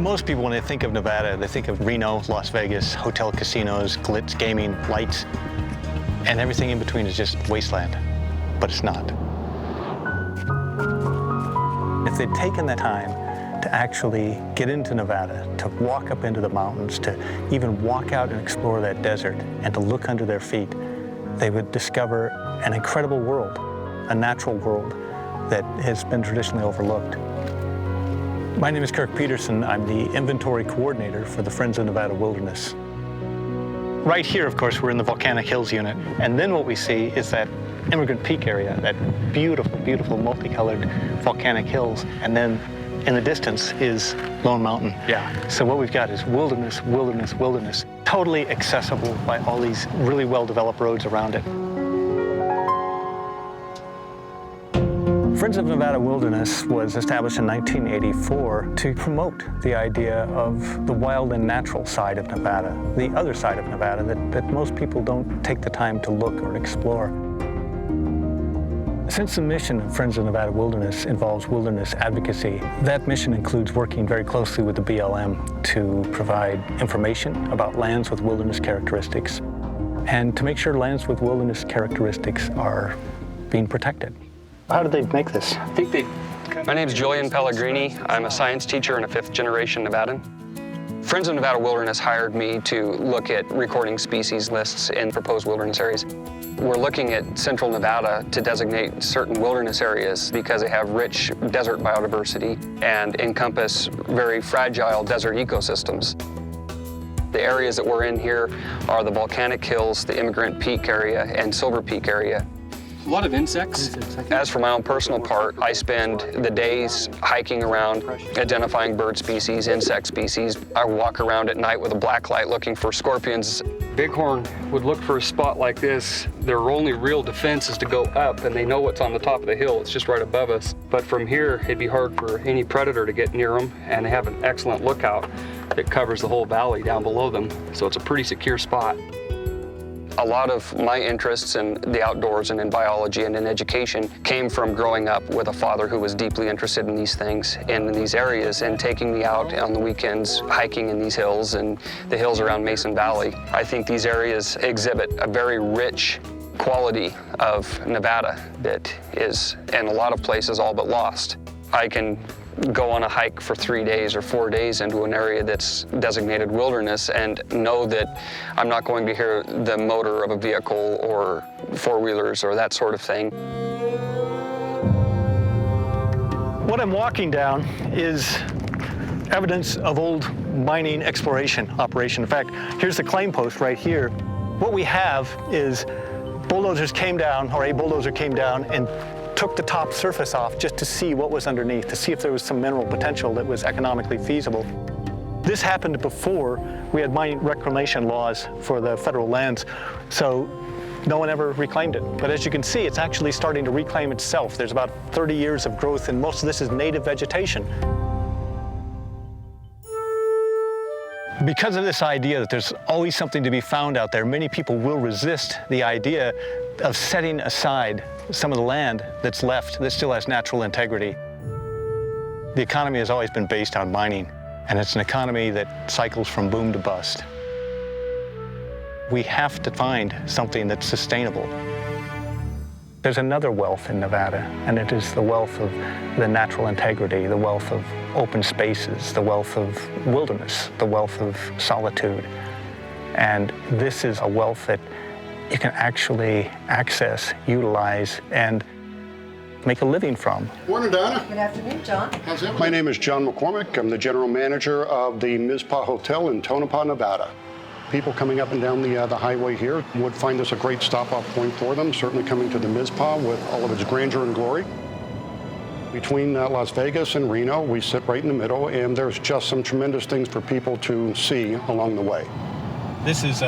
Most people, when they think of Nevada, they think of Reno, Las Vegas, hotel casinos, glitz, gaming, lights, and everything in between is just wasteland, but it's not. If they'd taken the time to actually get into Nevada, to walk up into the mountains, to even walk out and explore that desert, and to look under their feet, they would discover an incredible world, a natural world that has been traditionally overlooked. My name is Kirk Peterson. I'm the inventory coordinator for the Friends of Nevada Wilderness. Right here, of course, we're in the Volcanic Hills unit, and then what we see is that Emigrant Peak area, that beautiful, beautiful multicolored volcanic hills, and then in the distance is Lone Mountain. Yeah. So what we've got is wilderness, wilderness, wilderness, totally accessible by all these really well-developed roads around it. Friends of Nevada Wilderness was established in 1984 to promote the idea of the wild and natural side of Nevada, the other side of Nevada that most people don't take the time to look or explore. Since the mission of Friends of Nevada Wilderness involves wilderness advocacy, that mission includes working very closely with the BLM to provide information about lands with wilderness characteristics and to make sure lands with wilderness characteristics are being protected. How did they make this? My name's Julian Pellegrini. I'm a science teacher and a fifth-generation Nevadan. Friends of Nevada Wilderness hired me to look at recording species lists in proposed wilderness areas. We're looking at central Nevada to designate certain wilderness areas because they have rich desert biodiversity and encompass very fragile desert ecosystems. The areas that we're in here are the Volcanic Hills, the Emigrant Peak area, and Silver Peak area. A lot of insects. As for my own personal part, I spend the days hiking around, identifying bird species, insect species. I walk around at night with a black light looking for scorpions. Bighorn would look for a spot like this. Their only real defense is to go up, and they know what's on the top of the hill. It's just right above us. But from here, it'd be hard for any predator to get near them, and they have an excellent lookout that covers the whole valley down below them. So it's a pretty secure spot. A lot of my interests in the outdoors and in biology and in education came from growing up with a father who was deeply interested in these things and in these areas and taking me out on the weekends hiking in these hills and the hills around Mason Valley. I think these areas exhibit a very rich quality of Nevada that is in a lot of places all but lost. I can go on a hike for 3 days or 4 days into an area that's designated wilderness and know that I'm not going to hear the motor of a vehicle or four-wheelers or that sort of thing. What I'm walking down is evidence of old mining exploration operation. In fact, here's the claim post right here. What we have is bulldozers came down, or a bulldozer came down and took the top surface off just to see what was underneath, to see if there was some mineral potential that was economically feasible. This happened before we had mining reclamation laws for the federal lands, so no one ever reclaimed it. But as you can see, it's actually starting to reclaim itself. There's about 30 years of growth, and most of this is native vegetation. Because of this idea that there's always something to be found out there, many people will resist the idea of setting aside some of the land that's left that still has natural integrity. The economy has always been based on mining, and it's an economy that cycles from boom to bust. We have to find something that's sustainable. There's another wealth in Nevada, and it is the wealth of the natural integrity, the wealth of open spaces, the wealth of wilderness, the wealth of solitude. And this is a wealth that you can actually access, utilize, and make a living from. Morning, Donna. Good afternoon, John. How's it? My name is John McCormick. I'm the general manager of the Mizpah Hotel in Tonopah, Nevada. People coming up and down the highway here would find this a great stop-off point for them, certainly coming to the Mizpah with all of its grandeur and glory. Between Las Vegas and Reno, we sit right in the middle, and there's just some tremendous things for people to see along the way. This is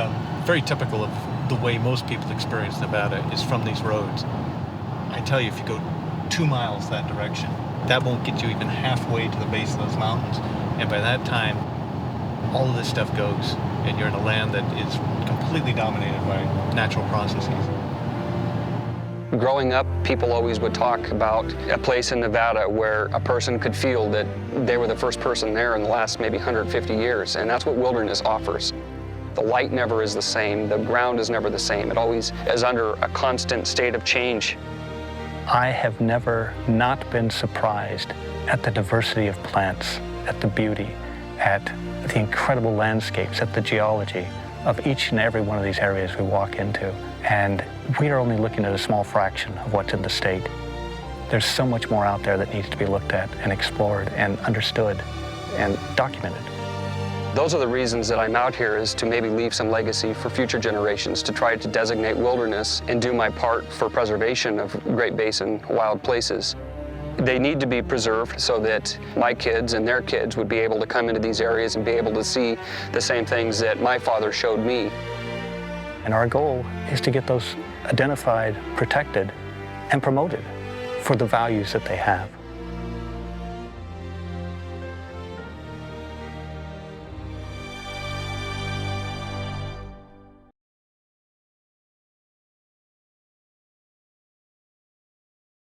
very typical of the way most people experience Nevada, is from these roads. I tell you, if you go 2 miles that direction, that won't get you even halfway to the base of those mountains. And by that time, all of this stuff goes, and you're in a land that is completely dominated by natural processes. Growing up, people always would talk about a place in Nevada where a person could feel that they were the first person there in the last maybe 150 years, and that's what wilderness offers. The light never is the same, the ground is never the same. It always is under a constant state of change. I have never not been surprised at the diversity of plants, at the beauty, at the incredible landscapes, at the geology of each and every one of these areas we walk into. And we are only looking at a small fraction of what's in the state. There's so much more out there that needs to be looked at and explored and understood and documented. Those are the reasons that I'm out here, is to maybe leave some legacy for future generations, to try to designate wilderness and do my part for preservation of Great Basin wild places. They need to be preserved so that my kids and their kids would be able to come into these areas and be able to see the same things that my father showed me. And our goal is to get those identified, protected, and promoted for the values that they have.